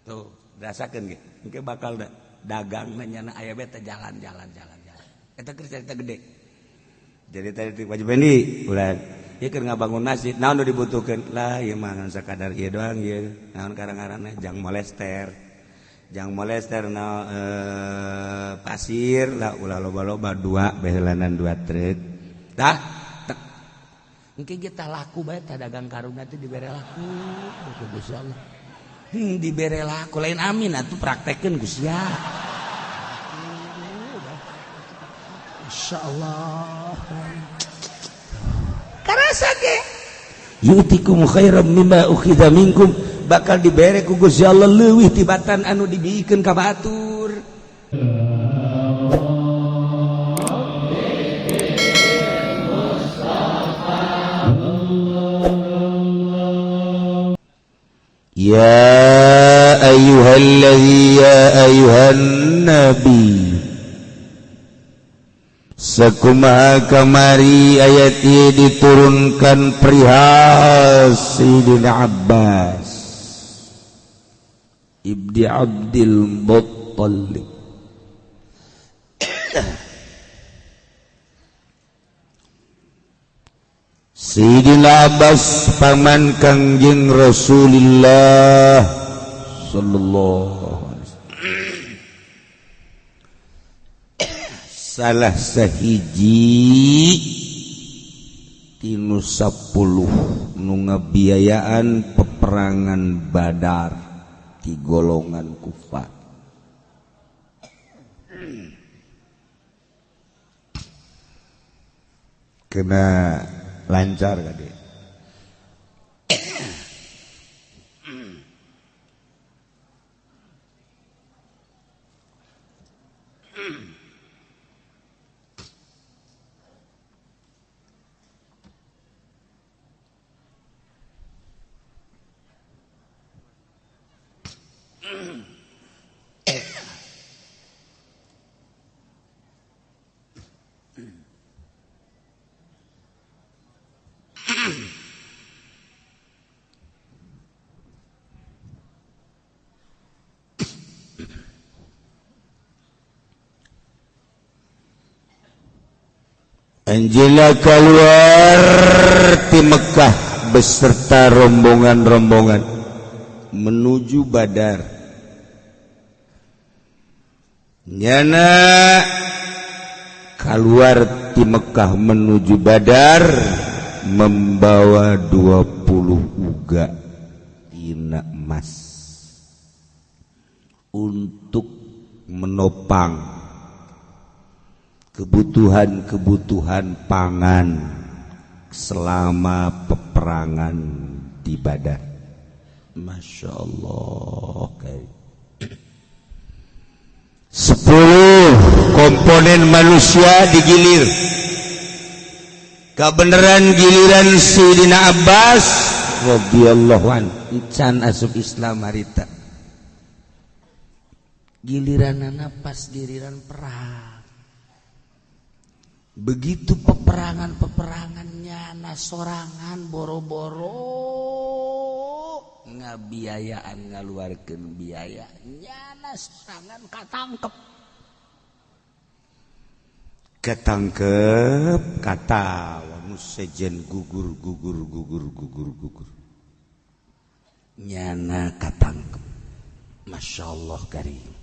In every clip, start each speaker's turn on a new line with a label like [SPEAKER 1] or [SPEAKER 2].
[SPEAKER 1] tuh rasakeun ge engke bakal dagang nyana aya beta jalan eta keur cerita gede jadi tadi wajib bendi ulah ieu keur ngabangun masjid naon nu dibutuhkeun lah ieu mah sakadar ieu doang ieu naon karang-karangna jang molester pasir lah ulah loba-loba 2 behelanan 2 truk tah engke kita laku bae tah dagang karungna teh dibere laku Gusti Allah dibere laku lain amin atuh praktekeun Gusti ya masyaallah karasa ge yu'tikum khairam mimma ukhidha minkum bakal dibere ku Gusti Allah leuwih tibatan anu dibiikeun ka batur Ya ayyuhan nabi sakumaha kamari ayat ieu diturunkan perihal Sayyidina Abbas ibni Abdul Muttalib Sayyidina Abbas paman Kangjeng Rasulullah sallallahu alaihi wasallam salah sahiji tinu 10 nu ngabiayaan peperangan Badar di golongan kufar kena lancar kade Anjila keluar di Mekah beserta rombongan-rombongan menuju Badar. Nyana keluar di Mekah menuju Badar membawa 20 uga ina emas untuk menopang kebutuhan pangan selama peperangan di Badar. Masya Allah. 10 komponen manusia digilir. Kebenaran giliran Sayyidina Abbas radhiyallahu anhu can asup Islam harita. Giliranana pas giliran perang. Begitu peperangannya nasorangan boro-boro ngabiayaan ngaluarkeun biaya nyana sorangan katangkep kata wanu sejen gugur nyana katangkep masyaallah karim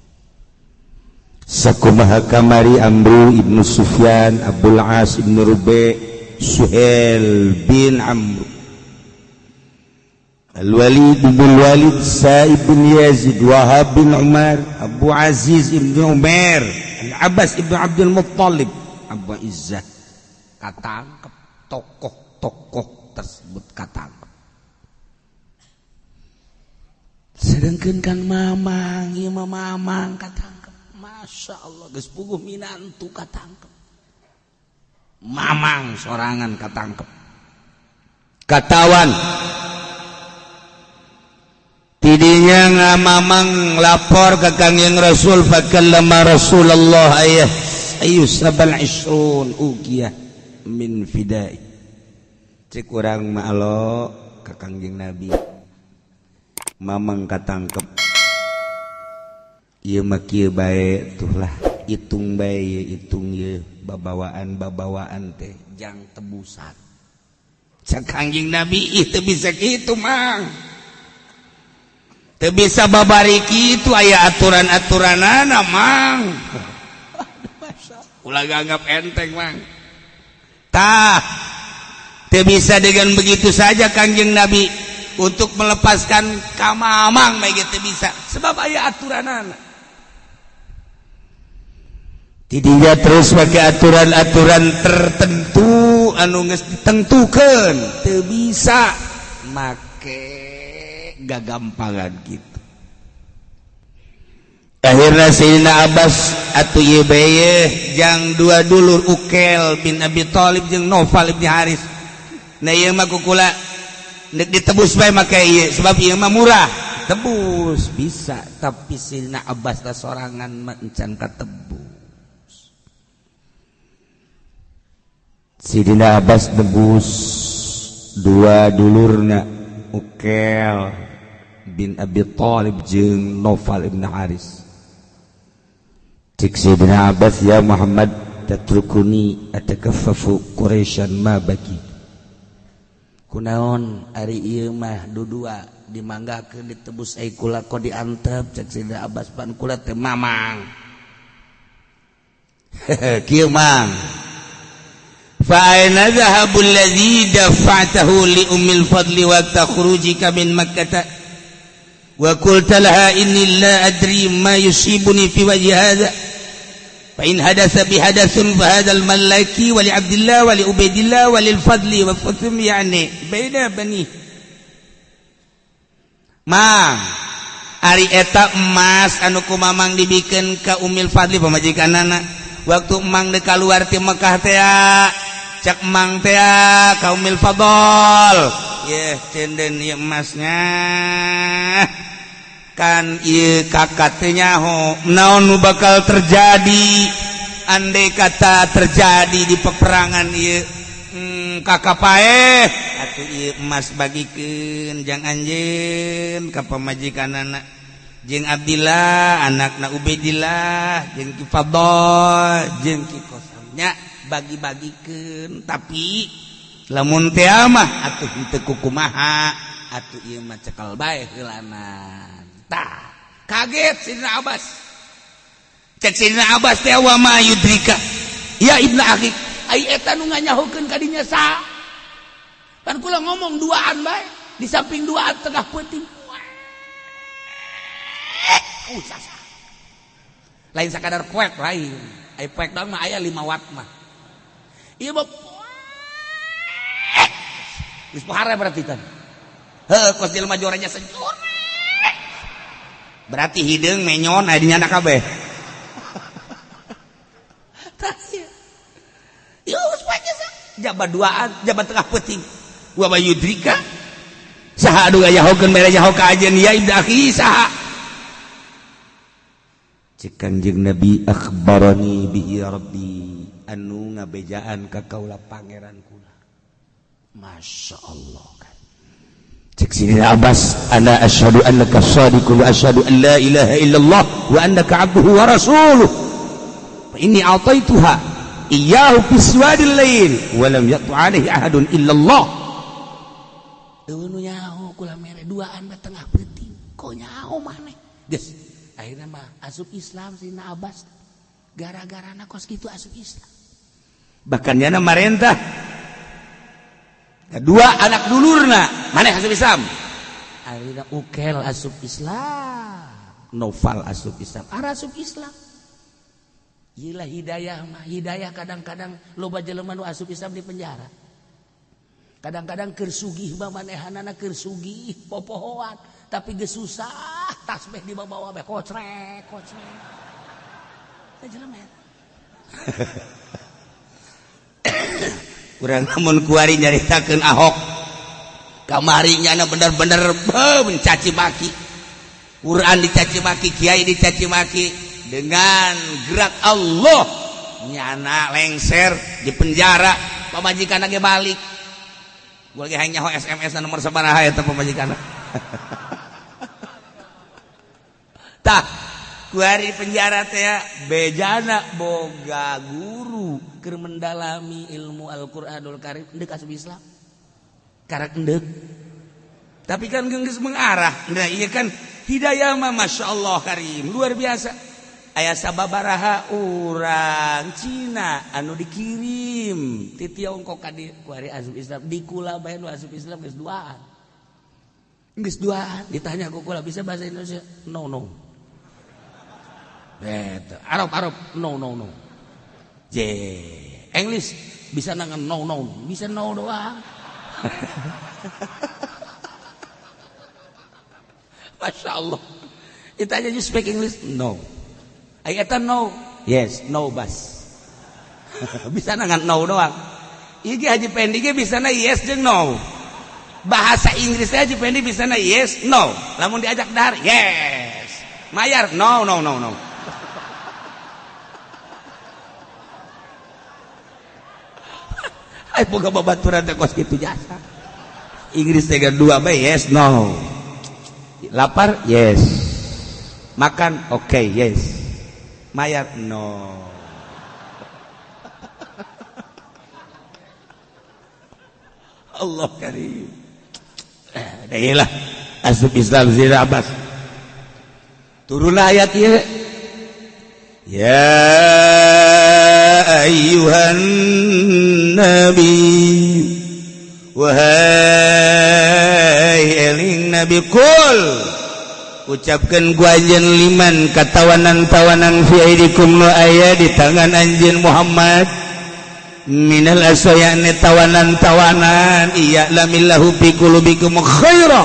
[SPEAKER 1] sakumaha kamari Amru ibnu Sufyan, Abdul As ibnu Rubai, Suhail bin Amr, Al-Walid bin Walid, Sa'ib bin Yazid, Wahab bin Umar, Abu Aziz ibnu Umar, Al-Abbas ibnu Abdul Muttalib, Abu Izzah katangkep tokoh-tokoh tersebut katangkep. Sedangkan kan mamang, ieu mamang katangkep. Masya Allah, geus puguh minantu katangkep. Mamang sorangan katangkep. Katawan. Tidinya ngamamang lapor ke Kangjeng Rasul fakallama Rasulullah ayu sabal isrun uqiyah min fidai. Cek urang mah alo ka Kangjeng Nabi. Mamang katangkep ieu mah kieu bae tuhlah hitung bae hitung ye babawaan teh jang tebusan cak Kangjeng Nabi teu bisa kitu mang teu bisa babari kitu aya aturan-aturanana mang ulah anggap enteng mang tah teu bisa dengan begitu saja Kangjeng Nabi untuk melepaskan ka mamang bae teu bisa sebab aya aturanana tidinya terus pakai aturan-aturan tertentu anu geus ditentukeun teu bisa make gagampangan gitu akhirna Sayyidina Abbas atuh ieu bae jang dua dulur Ukel bin Abi Thalib jeung Naufal bin Haris nah ieu mah kukula neuk ditebus bae make ieu sebab ieu mah murah tebus bisa tapi Sayyidina Abbas teh sorangan mah encan katebus Sayyidina Abbas nebus dua dulurna Ukel bin Abi Thalib jeung Naufal bin Haris cik Sayyidina Abbas ya Muhammad tatrukuni atakaffafu Quraisyan ma baki kunaon ari ieu mah dudua dimanggakeun ditebus ai kula ko diantep cek Sayyidina Abbas pan kula teh mamang kieu mang fa aina dhahabul ladzi dafa'tahu li ummil fadli waqta khurujika min makkah wa qulta laha inni la adri ma yusibuni fi wajhi hadha fa in hadatsa bi hadatsun fa hadzal malaki wa li abdillah wa li ubaidillah wa lil fadli wa fatum yani baina bani mang ari eta emas anu ku mamang dibikeun ka ummil fadli pamajikanana waktu emang dek keluar ti Mekah teh cak emang teh ka ummil fadl yeh cenden ieu emasnya kan ieu kakak teh nyaho naon nu bakal terjadi andai kata terjadi di peperangan ieu kakak paeh atuh ieu emas bagikeun jang anjeun ka pamajikanana jeung Abdillah anakna Ubaidillah jeung ki Fadl jeung ki Qasamnya bagi-bagikeun tapi lamun teh mah atuh teu kumaha atuh ieu mah cekal bae heulanan tah kaget Sayyidina Abbas cek Sayyidina Abbas teh wa ma yudrika ya ibnu akhi ai eta nu nganyahokeun ka dinya saha kan kula ngomong duaan bae di samping duaan tengah peuting sasa lain sakadar kuek lain ai kuek doang mah aya 5 watt mah ieu mah geus pohara berarti kan heuh kos jelema jorenya senyur berarti hideung menyon aya di nyana kabeh tah ieu geus pace jabat duaan jabat tengah peuting wa bayudrika saha anu ngayahokeun mere nyaho ka ajeun ya ibnu akhi saha cek Kangjeng Nabi akhbarani bihi rabbi anu ngabejaan ka kaula pangeran kula masya Allah kan cek Sayyidina Abbas ana asyhadu annaka shadiqun wa asyhadu an la ilaha illallah wa annaka abduhu wa rasuluh fa inni a'taituha iyyahu fi swadil lail wa lam yatu alaihi ahadun illallah teu nu nyaho kula mere duaan da tengah peuting ko nyaho maneh geus akhirnya mah asup Islam Sayyidina Abbas gara-gara na kos gitu asup Islam bahkan yana marentah dua anak dulurna maneh asup Islam akhirnya Ukel asup Islam Naufal asup Islam asup Islam gila hidayah mah hidayah kadang-kadang loba jelema nu asup Islam di penjara kadang-kadang keur sugih mah manehanana keur sugih popohoan tapi geus susah tasbih di bawah bae kocrek teh jelema urang namun kuari nyaritakeun Ahok kamari nyana bener-bener mencaci maki Quran dicaci maki kiai dicaci maki dengan gerak Allah nyana lengser di penjara pamajikan lagi balik gue lagi hanya SMS nomor sabaraha eta pamajikan tah kuari penjara teh bejana boga guru keur mendalami ilmu Al-Qur'anul Karim endek asup Islam. Karak endek. Tapi kan geus mengarah. Nah, iya kan hidayah mah masyaallah karim, luar biasa. Aya sababaraha urang Cina anu dikirim ti Tiongkok ka dieu kuari asup Islam, di kula bae nu asup Islam geus duaan. Geus duaan, ditanya ku kula bisa bahasa Indonesia? No. Arab no. English bisa nangan no bisa no doang. Masya Allah. Ditanya you speak English? No. Ayatan no. Yes, no bas. Bisa nangan no doang. Iki Haji Pendi ge bisa na yes jeung no. Bahasa Inggris Haji Pendi bisa na yes, no. Lamun diajak dahar, yes. Mayar, no. Ay boga babaturan teh kos kitu jasa. Inggris teh dua bae yes no. Lapar yes. Makan oke yes. Mayar no. Allah karim. Dailah asup Islam Zira Abbas. Turun ayat ieu. Ya ayyuhan nabi wahai eling nabi kul ucapkan ku anjeun liman katawanan-tawanan fi aidikum nu aya di tangan anjeun Muhammad minal asayani tawanan-tawanan iya lamillahu fi qulubikum khaira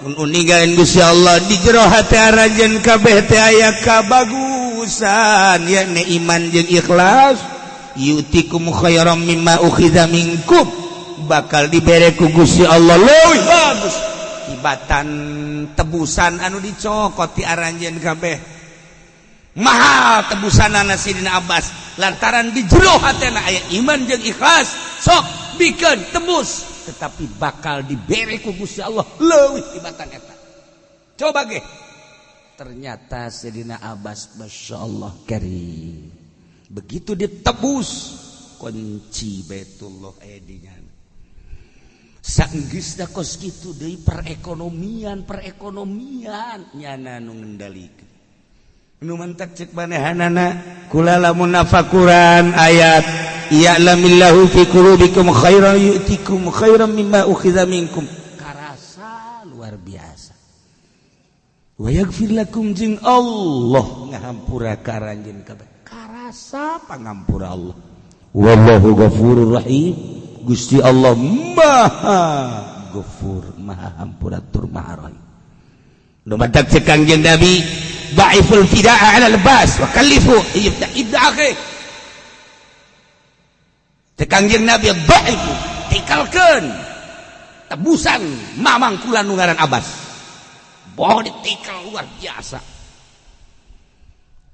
[SPEAKER 1] mun uningaeun Gusti Allah di jero hate arajeun kabeh teh aya kabagusan yakni iman jeung ikhlas yutikum khairam mimma ukhidza minkum bakal dibere ku Gusti Allah leuwih bagus tibatan tebusan anu dicokot ti aranjeun kabeh mahal tebusanana Sidina Abbas lantaran di jero hatena aya iman jeung ikhlas sok bikeun tebus tetapi bakal dibere ku Gusti Allah leuwih tibatan eta coba ge ternyata Sidina Abbas masyaallah karim begitu ditebus kunci Baitullah aya di nyana saenggeusna kos kitu deui perekonomian nyana nu ngendalikeun nu mantak cek manehanana kula lamun nafakuran ayat ya'lamillahu fi qulubikum khairan yu'tikum khairan mimma ukhidza minkum karasa luar biasa wa yaghfir lakum jeung Allah ngahampura ka aranjeun kabeh karasa pangampura Allah wallahu ghafurur rahim Gusti Allah maha ghafur maha hampura tur maha rahim nu mantak cek kangjeng Nabi Ba'iful fida'a 'ala al-bas wa kallifu ibda akhi. Tekangjeng Nabi ba'ifu tikalkeun tebusan mamang kula nu ngaran Abbas. Boh ditikal luar biasa.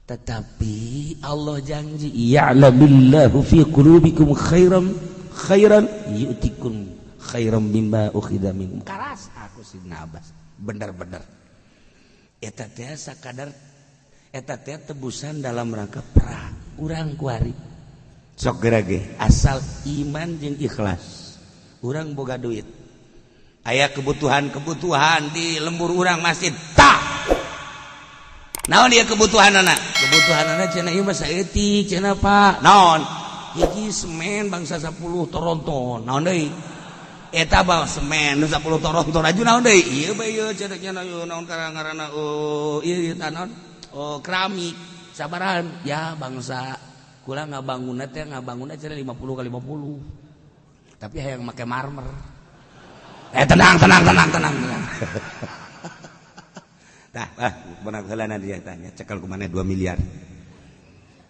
[SPEAKER 1] Tetapi Allah janji ya'lamillahu fi qulubikum khairan yu'tikum khairan mimma ukhidha minkum. Karas aku Sidina Abbas. Bener-bener eta teh sakadar eta teh tebusan dalam rangka perang urang kuari sok gerage asal iman jeung ikhlas urang boga duit aya kebutuhan di lembur urang masjid tah naon dia kebutuhanana cenah ieu mah saeutik cenah Pak naon hiji semen bangsa 10 toronton naon deui eta bawa semen nu 10 toronton aju naon deui ieu bae ieu cenah naon ngaranna ieu tanon keramik sabaran ya bangsa kula ngabangunna cenah 50 kali 50 tapi hayang make marmer tenang tah beunang heulana dia tanya cekel ku maneh 2 miliar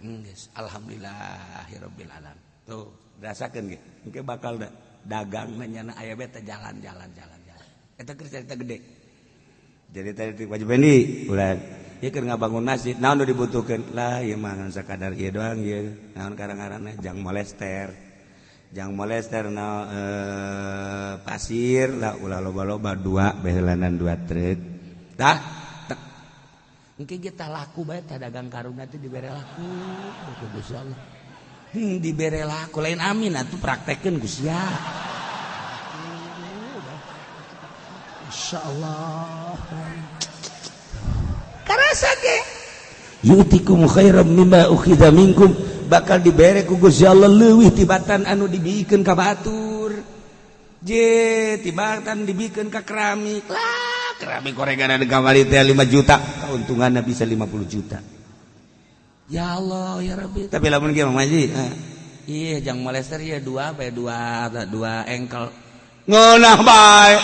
[SPEAKER 1] geus alhamdulillahirabbil alamin tuh rasakeun ge engke bakal dagang nyana aya beta jalan eta keur cerita gede jadi tadi wajib ini ulah ieu keur ngabangun masjid naon nu dibutuhkeun lah ieu mah sakadar ieu doang ieu naon karang-karangna jang molester pasir lah ulah loba-loba 2 behelanan 2 truk tah engke kita laku bae teh dagang karungna teh dibere laku Gusti Allah. Dibere laku lain amin atuh praktekeun Gusti ya. Masyaallah. Karasa ge yu'tikum khairam mimma ukhidha minkum bakal dibere ku Gusti Allah leuwih tibatan anu dibikeun ka batur. Je tibatan dibikeun ka keramik. Lah, keramik gorengan ada kamari teh 5 juta, keuntunganna bisa 50 juta. Ya Allah, ya Rabbi. Tapi lamun kieu Mang Maji, iya jang molester ya dua engkel. Ngeunah bae.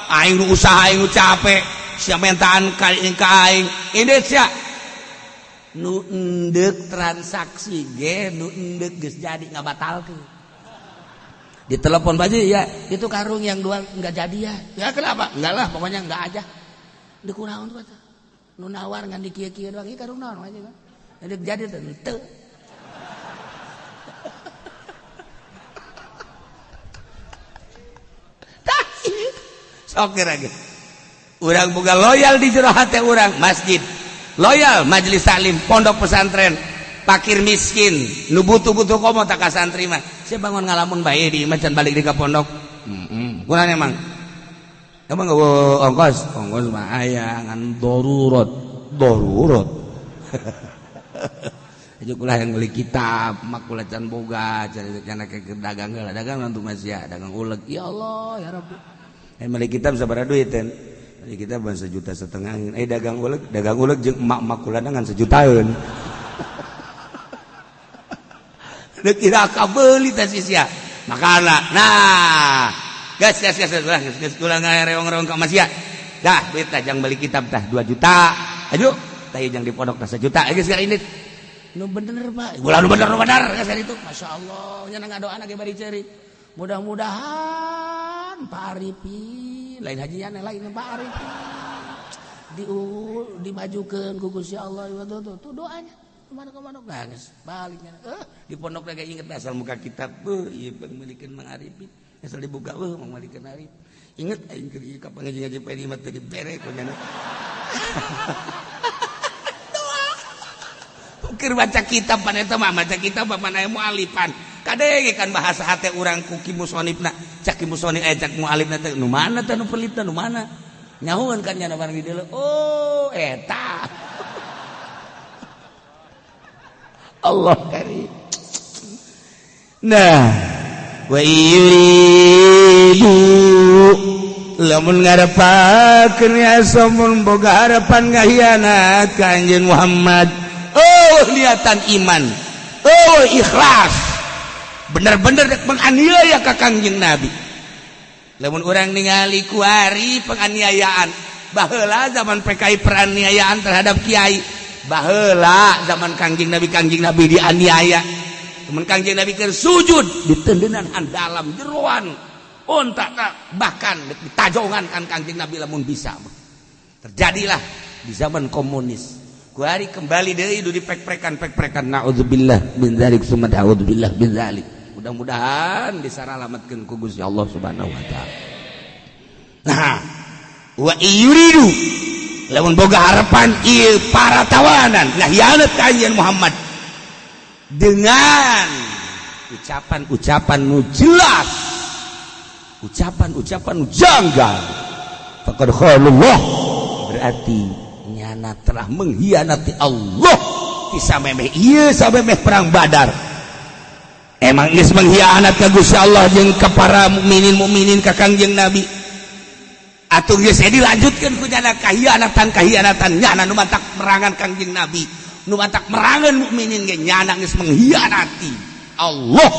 [SPEAKER 1] Aing usaha aing capek, sia mentaan ka aing. Ini sia nu endek transaksi ge nu endek geus jadi ngabatalkeun. Ditelepon Baji, ya itu karung yang dua enggak jadi ya. Ya kenapa? Enggak lah, pokoknya enggak aja. Dikurangan tuh kata. Nu nawar ngan di kieu-kieu doang, ieu karung naon aja kan. Jadi tentu. Sok lagi. Urang boga loyal di jero hate urang, masjid. Loyal majelis taklim, pondok pesantren, fakir miskin, nu butuh-butuh komo tak ka santri mah. Saya bangun ngalamun bae di imah can balik di ka pondok. Kurang emang. Kamu enggak ongkos? Ongkos mah aya ngan darurat. Aja kulah yang beli kitab, makula can boga, can ke dagang heula, dagang nantu masya, dagang uleg. Ya Allah, ya Rabbi. Beli kitab sabaraha duit ten? Beli kitab 1,5 juta. Dagang uleg jeung emak-emak kulana ngan 1 jutaan. Udah kira kabeli teh sia. Makana. Nah, gas kulang reong-reong ka masya. Dah, duit teh jang beli kitab tah 2 juta. Ayo, tah jang di pondok tah 1 juta. Geus ka ini. Nu bener Pak. Ulah nu bener geus itu. Masyaallah, nya ngadoana ge bari ceurik. Mudah-mudahan Pak Arifin lain hajian lain Pak Arifin dimajukeun ku Gusti Allah tuh doanya kemana geus baliknya di pondok lagi inget asal muka kitab ieu pemilikeun Mang Arifin asal dibuka Mang Arifin inget aing keur ieu kapan ngaji padi mah teu dibere ku nya keur baca kitab pan eta mah baca kitab mana mualifan kadege kan bahasa hate urang ku ki musonifna cak ki musonif cak mualifna teh nu mana teh nu pelitna nu mana nyahoeun kan nya barang di dieu oh eta Allah karim nah wa yuridu lamun ngarepakeun ya samun boga harapan ngahianat ka anjeun Muhammad oh niatan iman oh ikhlas bener-bener menganiaya ka Kangjeng Nabi lamun urang ningali kuari penganiayaan baheula zaman PKI peraniayaan terhadap kiai baheula zaman Kangjeng Nabi dianiaya mun Kangjeng Nabi keur sujud ditendeunan handalam jeroan onta bahkan ditajongan kan Kangjeng Nabi lamun bisa terjadilah di zaman komunis kuari kembali deui du dipek-prekan naudzubillah min dzalik summa naudzubillah min dzalik mudah-mudahan disaralamatkeun ku Gusti Allah Subhanahu wa taala. Nah, wa yuridu lamun boga harapan ieu para tawanan ngahyanat ka anjeun Muhammad dengan ucapan-ucapan nu jelas, ucapan-ucapan nu janggal. Faqad khalullah berarti nyana telah mengkhianati Allah disamemeh ieu samemeh perang Badar. Emang geus mengkhianat ka Gusti Allah jeung ka para mukminin ka Kangjeng Nabi. Atuh geus dilanjutkeun ku nyana kahianatan nyana nu matak merangan Kangjeng Nabi, nu matak merangan mukminin ge nyana geus mengkhianati Allah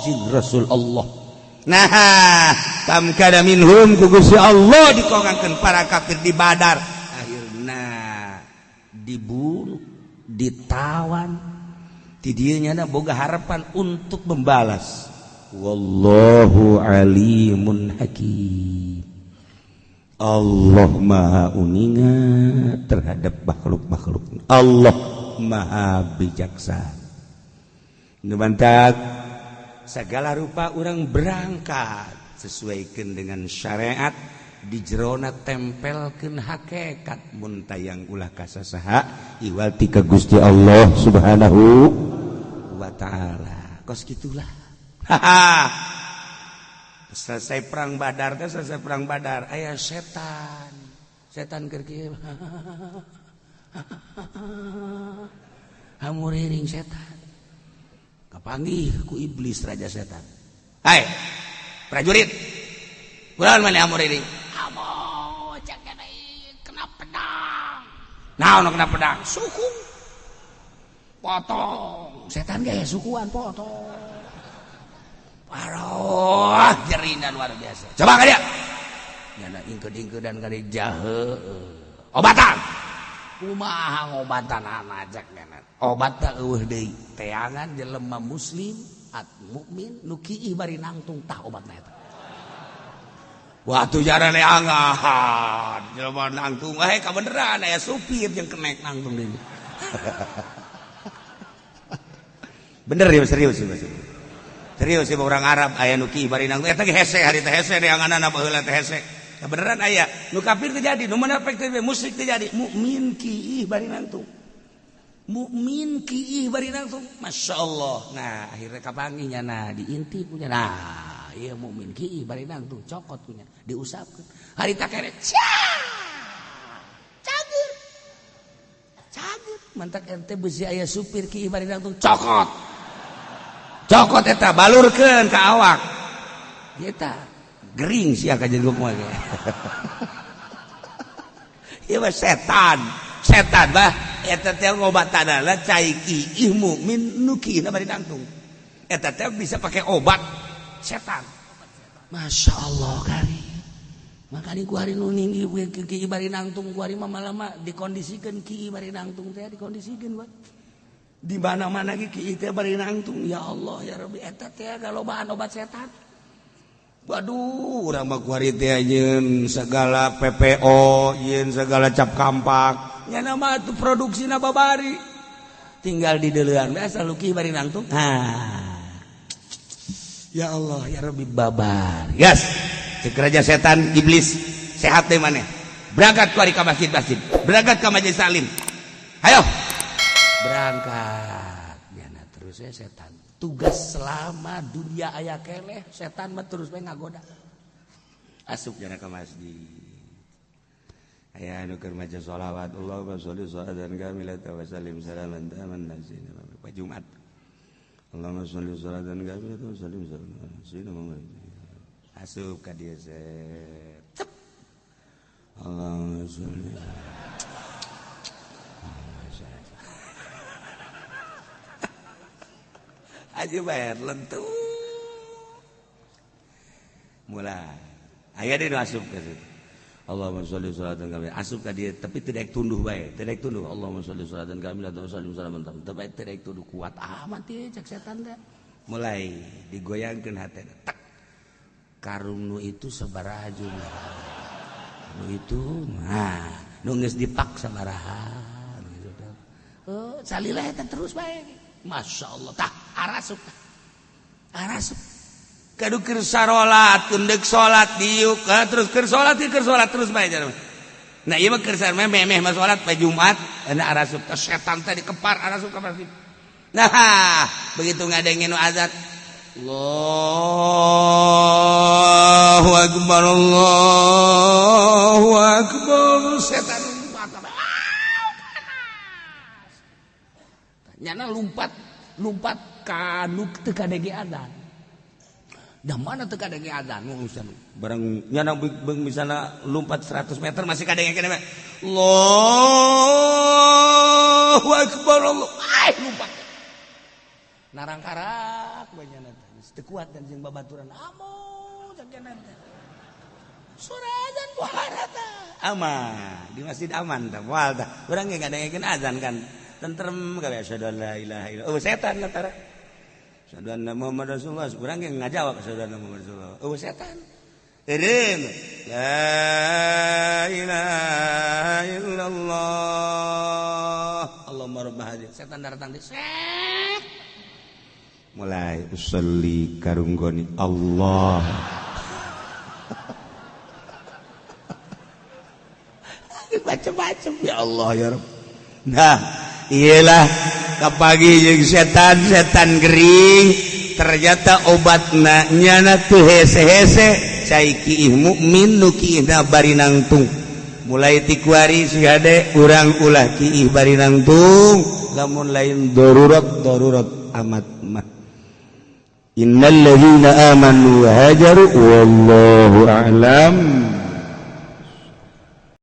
[SPEAKER 1] jeung Rasul Allah. Nah, kam kana minhum ku Gusti Allah dikongangkeun para kafir di Badar. Dibunuh, ditawan, ti dieu nya boga harapan untuk membalas. Wallahu alimun hakim. Allah Maha uningat terhadap makhluk-makhluk. Allah Maha bijaksana. Nu mantak segala rupa orang berangkat sesuaikan dengan syariat di jerona tempelkeun hakikat mun tayang ulah ka sasaha iwal ti ka Gusti Allah Subhanahu wa taala. Kos gitulah. Selesai perang Badar aya setan keur kieu hamuriring setan kapanggih ku iblis raja setan. Hai prajurit kunaon maneh hamuriring amo cek kena pedang. Naon kena pedang? Suku potong setan ge sukuan potong paroh jerinan luar biasa. Coba ka dia nyana ingkeud-ingkeudan ka di jahe obatan kumaha ngobatan ajak nyana obatna eueuh deui teangan jelema muslim at mukmin nu kiih bari nangtung tah obatna eta. Wah tujaran neangan jelema nangtung we kabeneran aya supir jeung kenek nangtung deui. Bener ya serius sih orang Arab aya nu kiih bari nangtung eta ge hese hari teh hese neanganna baheula teh hese. Beneran aya nu kafir terjadi nu munafik terjadi musyrik terjadi mukmin kiih bari nangtung Masya Allah. Nah akhirnya kapanggih nyana diintip punya nah ieu mukmin kiih bari nangtung cokot punya diusapkeun harita kere cager mantak ente beusi aya supir kiih bari nangtung cokot eta balurkeun ka awak eta gering sia ka jeung mah ge. Ieu setan bah eta teh ngobatanna cai kiih mukmin nu kiihna bari nangtung. Eta teh bisa pakai obat setan. Masya Allah kali. Makanya ku hari nu ninggi kiih bari nangtung ku hari mah malah dikondisikeun kiih bari nangtung teh dikondisikeun we. Di mana-mana ge kiih teh bari nangtung. Ya Allah ya Rabbi eta teh galobaan obat setan. Waduh, urang mah kuari teh yeun segala PPO, yeun segala cap kampak. Nya nama tu produksina babari. Tinggal di deuleuan biasa luki bari nangtung. Ya Allah, ya Rabbi babar. Gas. Cek raja setan iblis sehat teh maneh. Berangkat kuari ka masjid-masjid. Berangkat ka majelis salim. Ayo. Berangkat. Yana terus setan. Tugas selama dunia aya keleh setan mah terus we ngagoda. Asup jana ka masjid. Aya anu keur maca shalawat Allahumma sholli sholatan kamilatan wa sallim salaman taman nasina pa Jumat. Allahumma sholli sholatan kamilatan wa sallim salaman nasina asup ka dieu set. Allahumma sholli aja bayar lentu mulai aya deui asup ka situ Allahumma sholli sholatan kamilatan asup ka dieu tapi teu daek tunduh bae teu daek tunduh Allahumma sholli sholatan kamilatan wa sallim salaman tapi teu daek tunduh kuat amat ieu cek setan teh mulai digoyangkeun hatena tak karung nu itu sabaraha jumlah nu itu nu geus dipak sabaraha gitu teh salila eta terus bae. Masya Allah tah arasup kadu keur sarolat tundek salat diuk terus keur salat terus bae jalan. Nah ieu mah keur memeh mah salat pa Jumat ana arasup tah setan teh dikepar arasup ka masjid. Nah begitu ngadenge nu azan Allahu akbar setan nyana lumpat ka nu teu kadenge adzan. Da mana teu kadenge adzan bareng nyana beung misalna lumpat 100 meter masih kadenge kene mah. Allahu akbar lumpat. Narangkarak banyana teu kuat dan jeung babaturan amo jangan teh. Sore adzan pohara tah. Aman, di masjid aman tah moal tah. Urang ge ngadengekeun adzan kan. Tentrem kali asyhadu an la ilaha illallah. Setan latara. Asyhadu anna Muhammad Rasulullah. Urang ge ngajawab asyhadu anna Muhammad Rasulullah. Setan. Eureun. La ilaha illallah. Allahumma rabb hadhihi. Setan datang di set. Mulai usolli karunggoni Allah. macam-macam ya Allah ya Rabb. Nah iyalah kapagi jeung setan gering ternyata obatna nyana teu hese-hese cai kiih mukmin nu kiihna bari nangtung mulai ti kuari si hade urang ulah kiih bari nangtung lamun lain darurat amat mah. Innal ladzina amanu wa hajaru wallahu a'lam